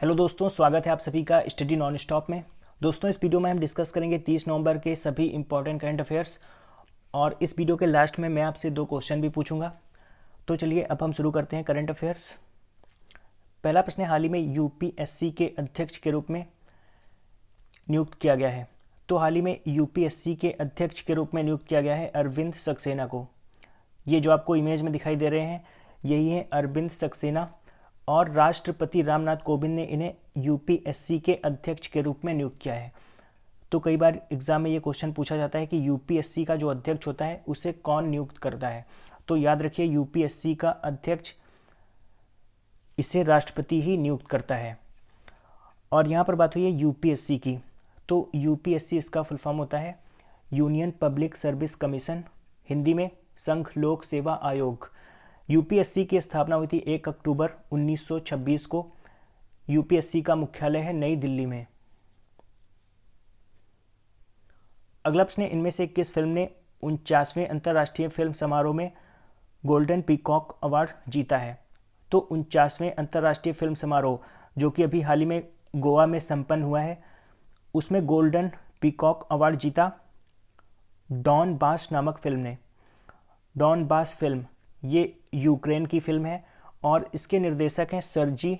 Hello दोस्तों, स्वागत है आप सभी का स्टडी नॉन स्टॉप में। दोस्तों, इस वीडियो में हम डिस्कस करेंगे 30 नवंबर के सभी इंपॉर्टेंट करंट अफेयर्स और इस वीडियो के लास्ट में मैं आपसे 2 क्वेश्चन भी पूछूंगा। तो चलिए अब हम शुरू करते हैं करंट अफेयर्स। पहला प्रश्न है, हाल ही में यूपीएससी के अध्यक्ष के रूप में नियुक्त किया गया है। तो हाल ही में यूपीएससी के अध्यक्ष के रूप में नियुक्त किया गया है अरविंद सक्सेना को। ये जो आपको इमेज में दिखाई दे रहे हैं यही है अरविंद सक्सेना और राष्ट्रपति रामनाथ कोविंद ने इन्हें यूपीएससी के अध्यक्ष के रूप में नियुक्त किया है। तो कई बार एग्जाम में ये क्वेश्चन पूछा जाता है कि यूपीएससी का जो अध्यक्ष होता है उसे कौन नियुक्त करता है। तो याद रखिए, यूपीएससी का अध्यक्ष इसे राष्ट्रपति ही नियुक्त करता है। और यहाँ पर बात हुई है यूपीएससी की, तो यूपीएससी इसका फुल फॉर्म होता है union public service commission, Hindi में संघ लोक सेवा आयोग। यूपीएससी की स्थापना हुई थी 1 अक्टूबर 1926 को। यूपीएससी का मुख्यालय है नई दिल्ली में। अगला प्रश्न है, इनमें से किस फिल्म ने 49वें अंतर्राष्ट्रीय फिल्म समारोह में गोल्डन पीकॉक अवार्ड जीता है। तो 49वें अंतर्राष्ट्रीय फिल्म समारोह जो कि अभी हाल ही में गोवा में संपन्न हुआ है, उसमें गोल्डन पीकॉक अवार्ड जीता डॉन बास नामक फिल्म ने। डॉन बास फिल्म ये यूक्रेन की फिल्म है और इसके निर्देशक हैं सर्जी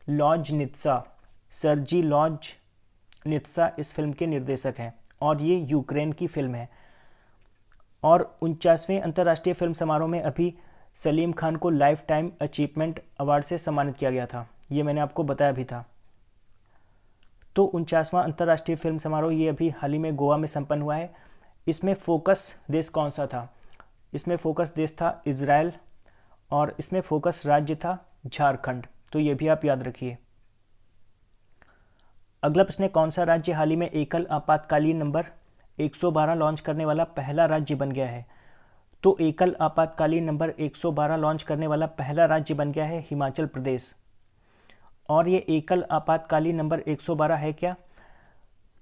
लॉजनित्सा। सर्जी लॉजनित्सा इस फिल्म के निर्देशक हैं और ये यूक्रेन की फिल्म है। और 49वें अंतर्राष्ट्रीय फिल्म समारोह में अभी सलीम खान को लाइफ टाइम अचीवमेंट अवार्ड से सम्मानित किया गया था, ये मैंने आपको बताया भी था। तो 49वां अंतर्राष्ट्रीय फिल्म समारोह ये अभी हाल ही में गोवा में संपन्न हुआ है। इसमें फोकस देश कौन सा था? इसमें फोकस देश था इजराइल और इसमें फोकस राज्य था झारखंड। तो ये भी आप याद रखिए। अगला प्रश्न है, कौन सा राज्य हाल ही में एकल आपातकालीन नंबर 112 लॉन्च करने वाला पहला राज्य बन गया है। तो एकल आपातकालीन नंबर 112 लॉन्च करने वाला पहला राज्य बन गया है हिमाचल प्रदेश। और ये एकल आपातकालीन नंबर 112 है क्या?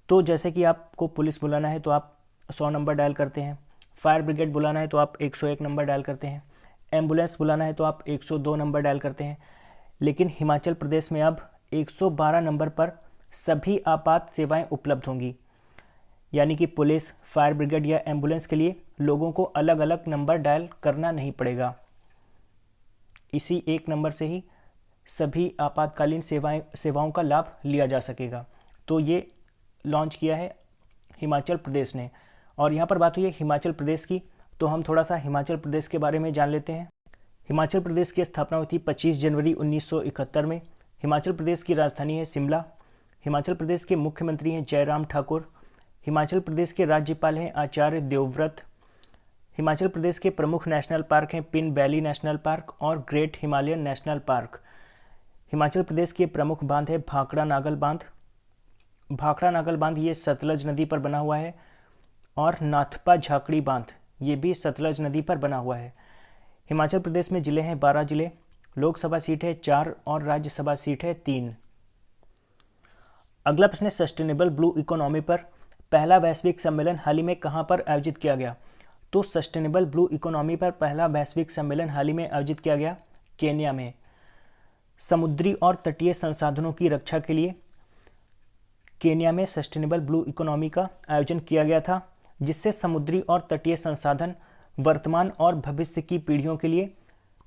तो जैसे कि आपको पुलिस बुलाना है तो आप 100 नंबर डायल करते हैं, फायर ब्रिगेड बुलाना है तो आप 101 नंबर डायल करते हैं, एम्बुलेंस बुलाना है तो आप 102 नंबर डायल करते हैं। लेकिन हिमाचल प्रदेश में अब 112 नंबर पर सभी आपात सेवाएं उपलब्ध होंगी, यानी कि पुलिस, फायर ब्रिगेड या एम्बुलेंस के लिए लोगों को अलग अलग नंबर डायल करना नहीं पड़ेगा। इसी एक नंबर से ही सभी आपातकालीन सेवाओं का लाभ लिया जा सकेगा। तो ये लॉन्च किया है हिमाचल प्रदेश ने। और यहाँ पर बात हुई है हिमाचल प्रदेश की, तो हम थोड़ा सा हिमाचल प्रदेश के बारे में जान लेते हैं। हिमाचल प्रदेश की स्थापना हुई थी 25 जनवरी 1971 में। हिमाचल प्रदेश की राजधानी है शिमला। हिमाचल प्रदेश के मुख्यमंत्री हैं जयराम ठाकुर। हिमाचल प्रदेश के राज्यपाल हैं आचार्य देवव्रत। हिमाचल प्रदेश के प्रमुख नेशनल पार्क हैं पिन वैली नेशनल पार्क और great Himalayan national park. Himachal Pradesh के प्रमुख बांध है भाखड़ा नागल बांध। भाखड़ा नागल बांध ये सतलज नदी पर बना हुआ है और नाथपा झाकड़ी बांध ये भी सतलज नदी पर बना हुआ है। हिमाचल प्रदेश में जिले हैं 12 जिले, लोकसभा सीट है 4 और राज्यसभा सीट है 3। अगला प्रश्न है, सस्टेनेबल ब्लू इकोनॉमी पर पहला वैश्विक सम्मेलन हाल ही में कहाँ पर आयोजित किया गया। तो सस्टेनेबल ब्लू इकोनॉमी पर पहला वैश्विक सम्मेलन हाल ही में आयोजित किया गया केन्या में। समुद्री और तटीय संसाधनों की रक्षा के लिए केन्या में सस्टेनेबल ब्लू इकोनॉमी का आयोजन किया गया था, जिससे समुद्री और तटीय संसाधन वर्तमान और भविष्य की पीढ़ियों के लिए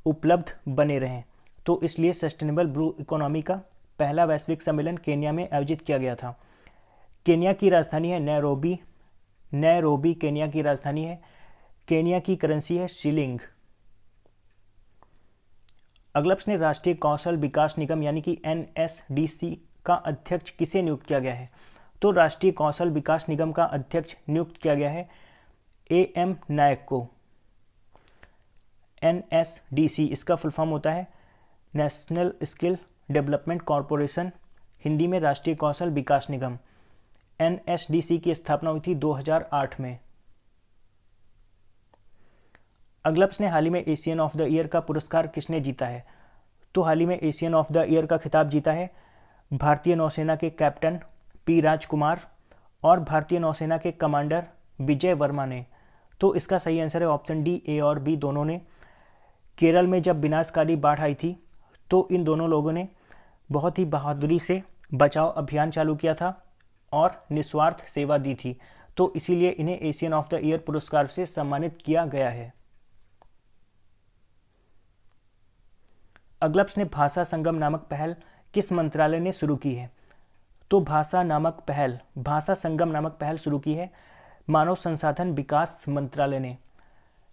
उपलब्ध बने रहें। तो इसलिए सस्टेनेबल ब्लू इकोनॉमी का पहला वैश्विक सम्मेलन केन्या में आयोजित किया गया था। केन्या की राजधानी है नैरोबी। नैरोबी केन्या की राजधानी है। केन्या की करेंसी है शिलिंग। अगला प्रश्न है, राष्ट्रीय कौशल विकास निगम यानी कि एनएसडीसी का अध्यक्ष किसे नियुक्त किया गया है। तो राष्ट्रीय कौशल विकास निगम का अध्यक्ष नियुक्त किया गया है एएम नायक को। एनएसडीसी इसका फुल फॉर्म होता है national skill development corporation, Hindi में राष्ट्रीय कौशल विकास निगम। एनएसडीसी की स्थापना हुई थी 2008 में। अगला प्रश्न, हाल ही में एशियन ऑफ द ईयर का पुरस्कार किसने जीता है। तो हाल ही में एशियन ऑफ द ईयर का खिताब जीता है भारतीय नौसेना के कैप्टन पी राजकुमार और भारतीय नौसेना के कमांडर विजय वर्मा ने। तो इसका सही आंसर है ऑप्शन डी, ए और बी दोनों ने। केरल में जब विनाशकारी बाढ़ आई थी तो इन दोनों लोगों ने बहुत ही बहादुरी से बचाव अभियान चालू किया था और निस्वार्थ सेवा दी थी, तो इसीलिए इन्हें एशियन ऑफ द ईयर पुरस्कार से सम्मानित किया गया है। अगला प्रश्न, भाषा संगम नामक पहल किस मंत्रालय ने शुरू की है? तो भाषा संगम नामक पहल शुरू की है मानव संसाधन विकास मंत्रालय ने।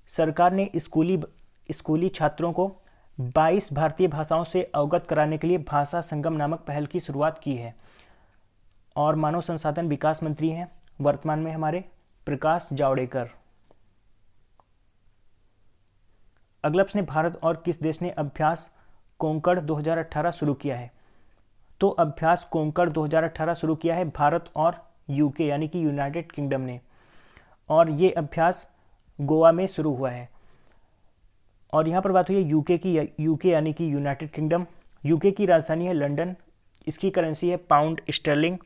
सरकार ने स्कूली छात्रों को 22 भारतीय भाषाओं से अवगत कराने के लिए भाषा संगम नामक पहल की शुरुआत की है। और मानव संसाधन विकास मंत्री हैं वर्तमान में हमारे प्रकाश जावड़ेकर। अगला प्रश्न, भारत और किस देश ने अभ्यास कोंकण 2018 शुरू किया है? तो अभ्यास कोंकण 2018 शुरू किया है भारत और यूके यानी कि यूनाइटेड किंगडम ने, और ये अभ्यास गोवा में शुरू हुआ है। और यहाँ पर बात हुई है यूके यानी कि यूनाइटेड किंगडम। यूके की राजधानी है लंदन, इसकी करेंसी है पाउंड स्टर्लिंग,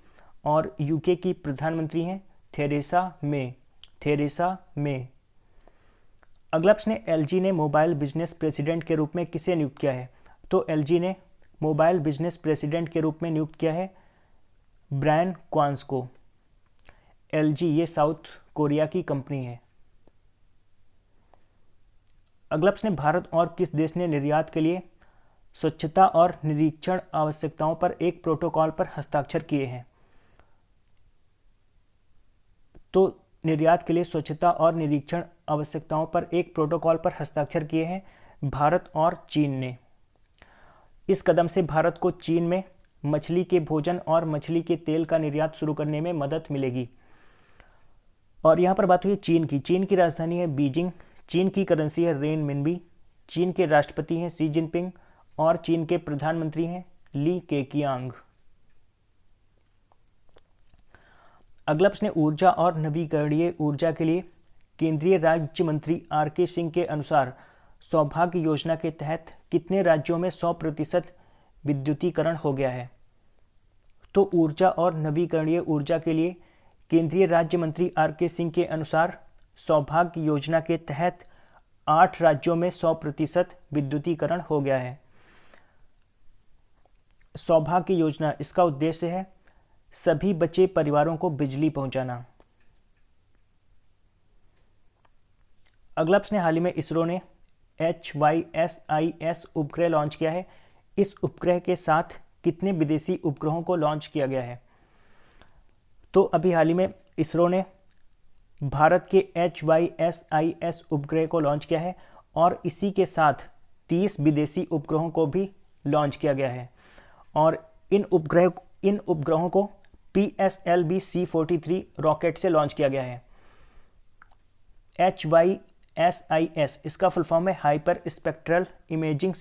और यूके की प्रधानमंत्री हैं थेरेसा मे। अगला प्रश्न है, एलजी ने मोबाइल बिजनेस प्रेसिडेंट के रूप में किसे नियुक्त किया है? तो एलजी ने मोबाइल बिजनेस प्रेसिडेंट के रूप में नियुक्त किया है ब्रायन क्वांस को। एलजी ये साउथ कोरिया की कंपनी है। अगला प्रश्न, भारत और किस देश ने निर्यात के लिए स्वच्छता और निरीक्षण आवश्यकताओं पर एक प्रोटोकॉल पर हस्ताक्षर किए हैं? तो निर्यात के लिए स्वच्छता और निरीक्षण आवश्यकताओं पर एक प्रोटोकॉल पर हस्ताक्षर किए हैं भारत और चीन ने। इस कदम से भारत को चीन में मछली के भोजन और मछली के तेल का निर्यात शुरू करने में मदद मिलेगी। और यहाँ पर बात हुई चीन की राजधानी है बीजिंग, चीन की करेंसी है रेनमिनबी, चीन के राष्ट्रपति हैं शी जिनपिंग, और चीन के प्रधानमंत्री हैं ली केकियांग। अगला प्रश्न, ऊर्जा और नवीकरणीय ऊर्जा के लिए केंद्रीय राज्य मंत्री आर.के. सिंह के अनुसार सौभाग्य योजना के तहत कितने राज्यों में 100% विद्युतीकरण हो गया है? तो ऊर्जा और नवीकरणीय ऊर्जा के लिए केंद्रीय राज्य मंत्री आर.के. सिंह के अनुसार सौभाग्य योजना के तहत 8 राज्यों में 100% विद्युतीकरण हो गया है। सौभाग्य योजना, इसका उद्देश्य है सभी बचे परिवारों को बिजली पहुंचाना। अगला प्रश्न, हाल ही में इसरो ने HYSIS उपग्रह लॉन्च किया है। इस उपग्रह के साथ कितने विदेशी उपग्रहों को लॉन्च किया गया है? तो अभी हाल ही में इसरो ने भारत के HYSIS उपग्रह को लॉन्च किया है, और इसी के साथ 30 विदेशी उपग्रहों को भी लॉन्च किया गया है। और इन उपग्रहों को PSLV C-43 रॉकेट से लॉन्च किया गया है। HYSIS इसका फुल फॉर्म है हाइपर स्पेक्ट्रल इमेजिंग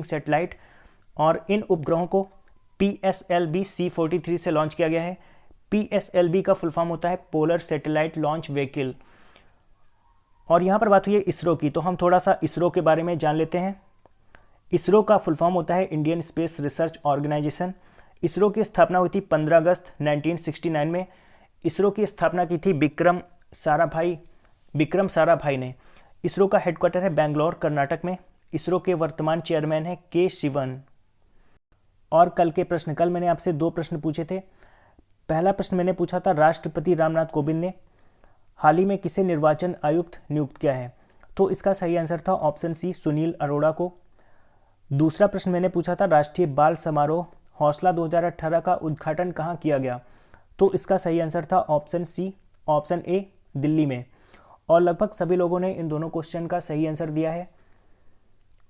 सेटेलाइट, और इन उपग्रहों को PSLV C-43 से लॉन्च किया गया है। PSLV का फुल फॉर्म होता है पोलर सैटेलाइट लॉन्च व्हीकल। और यहाँ पर बात हुई है इसरो की, तो हम थोड़ा सा इसरो के बारे में जान लेते हैं। इसरो का फुल फॉर्म होता है Indian space research organisation. ISRO की स्थापना हुई थी 15 अगस्त 1969 में। इसरो की स्थापना की थी विक्रम साराभाई ने। इसरो का हेडक्वार्टर है बेंगलोर, कर्नाटक में। इसरो के वर्तमान चेयरमैन है के शिवन। और कल मैंने आपसे 2 प्रश्न पूछे थे। पहला प्रश्न मैंने पूछा था राष्ट्रपति रामनाथ कोविंद ने हाल ही में किसे निर्वाचन आयुक्त नियुक्त किया है? तो इसका सही आंसर था ऑप्शन सी, सुनील अरोड़ा को। दूसरा प्रश्न मैंने पूछा था राष्ट्रीय बाल समारोह हौसला 2018 का उद्घाटन कहाँ किया गया? तो इसका सही आंसर था ऑप्शन ए, दिल्ली में। और लगभग सभी लोगों ने इन दोनों क्वेश्चन का सही आंसर दिया है।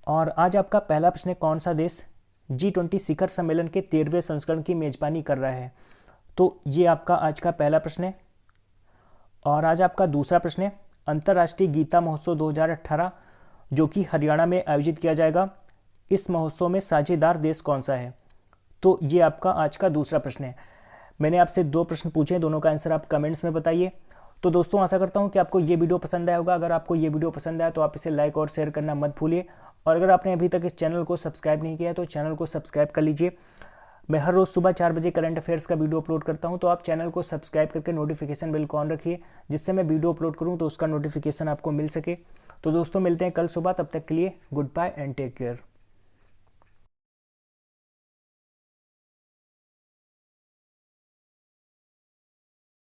और आज आपका पहला प्रश्न है, कौन सा देश G20 शिखर सम्मेलन के 13वें संस्करण की मेजबानी कर रहा है? तो ये आपका आज का पहला प्रश्न है। और आज आपका दूसरा प्रश्न है, अंतर्राष्ट्रीय गीता महोत्सव 2018 जो कि हरियाणा में आयोजित किया जाएगा, इस महोत्सव में साझेदार देश कौन सा है? तो ये आपका आज का दूसरा प्रश्न है। मैंने आपसे 2 प्रश्न पूछे, दोनों का आंसर आप कमेंट्स में बताइए। तो दोस्तों आशा करता हूँ कि आपको ये वीडियो पसंद आया होगा। अगर आपको ये वीडियो पसंद आया तो आप इसे लाइक और शेयर करना मत भूलिए। और अगर आपने अभी तक इस चैनल को सब्सक्राइब नहीं किया है तो चैनल को सब्सक्राइब कर लीजिए। मैं हर रोज़ सुबह 4 बजे करंट अफेयर्स का वीडियो अपलोड करता हूं, तो आप चैनल को सब्सक्राइब करके नोटिफिकेशन बेल को ऑन रखिए, जिससे मैं वीडियो अपलोड करूं तो उसका नोटिफिकेशन आपको मिल सके। तो दोस्तों मिलते हैं कल सुबह, तब तक के लिए goodbye and take care.